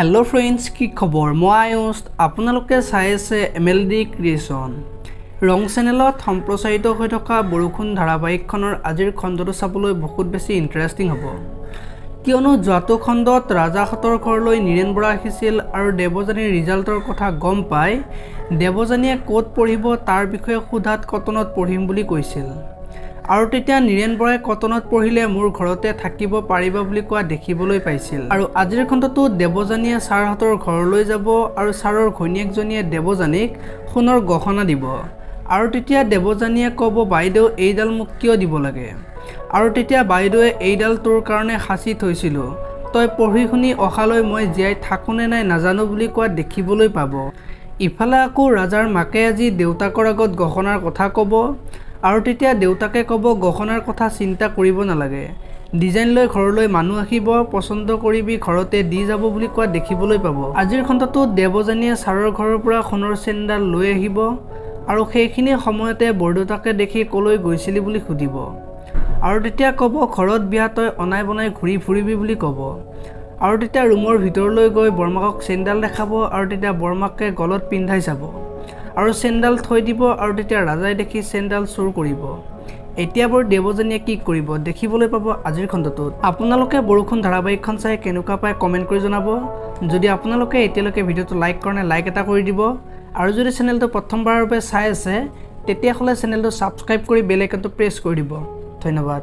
Hello friends की खबर मैं आयुष आपनालोके चाই আছে MLD क्रिएशन रंग चेनेলত सम्प्रचारित হৈ থকা বৰষুণ ধাৰাবাহিকখনৰ আজিৰ খণ্ডটো চাবলৈ বহুত বেছি ইন্টাৰেষ্টিং হ'ব কিয়নো যোৱাটো খণ্ডত ৰাজাহঁতৰ ঘৰলৈ নীৰেন বৰা আহিছিল আৰু দেৱজানীৰ ৰিজাল্টৰ কথা গম পাই দেৱজানীয়ে কোট পঢ়িব তাৰ বিষয়ে খুধাত কটনত পঢ়িম বুলি কৈছিল আৰু তেতিয়া নীৰেন বৰাই কটনত পঢ়িলে মোৰ ঘৰতে থাকিব পাৰিবা বুলি কোৱা দেখিবলৈ পাইছিল আৰু আজিৰ খণ্ডটো দেৱজানীয়ে ছাৰহঁতৰ ঘৰলৈ যাব আৰু ছাৰৰ ঘৈণীয়েকজনীয়ে দেৱজানীক সোণৰ গহনা দিব আৰু তেতিয়া দেৱজানীয়ে ক'ব বাইদেউ এইডাল মোক কিয় দিব লাগে আৰু তেতিয়া বাইদেৱে এইডাল তোৰ কাৰণে সাঁচি থৈছিলো তই পঢ়ি শুনি অহালৈ মই জীয়াই থাকোনে নাই নাজানো বুলি কোৱা দেখিবলৈ পাব ইফালে আকৌ ৰাজাৰ মাকে আজি দেউতাকৰ আগত গহনাৰ কথা ক'ব আৰু তেতিয়া দেউতাকে ক'ব গহনাৰ কথা চিন্তা কৰিব নালাগে ডিজাইন লৈ ঘৰলৈ মানুহ আহিব পছন্দ কৰিবি ঘৰতে দি যাব বুলি কোৱা দেখিবলৈ পাব আজিৰ খণ্ডটোত দেৱজানীয়ে ছাৰৰ ঘৰৰ পৰা সোণৰ চেইনডাল লৈ আহিব আৰু সেইখিনি সময়তে বৰদেউতাকে দেখি কলৈ গৈছিলি বুলি সুধিব আৰু তেতিয়া ক'ব ঘৰত বিয়া তই অনাই বনাই ঘূৰি ফুৰিবি বুলি ক'ব আৰু তেতিয়া ৰুমৰ ভিতৰলৈ গৈ বৰমাকক চেইনডাল দেখাব আৰু তেতিয়া বৰমাকে গলত পিন্ধাই যাব আৰু চেইনডাল থৈ দিব আৰু তেতিয়া ৰাজাই দেখি চেইনডাল চুৰ কৰিব এতিয়া বৰ দেৱজানীয়ে কি কৰিব দেখিবলৈ পাব আজিৰ খণ্ডটোত আপোনালোকে বৰষুণ ধাৰাবাহিকখন চাই কেনেকুৱা পায় কমেন্ট কৰি জনাব যদি আপোনালোকে এতিয়ালৈকে ভিডিঅটো লাইক কৰা নাই লাইক এটা কৰি দিব আৰু যদি চেনেলটো প্ৰথমবাৰৰ বাবে চাই আছে তেতিয়াহ'লে চেনেলটো সাবস্ক্ৰাইব কৰি বেল আইকনটো প্ৰেছ কৰি দিব ধন্যবাদ।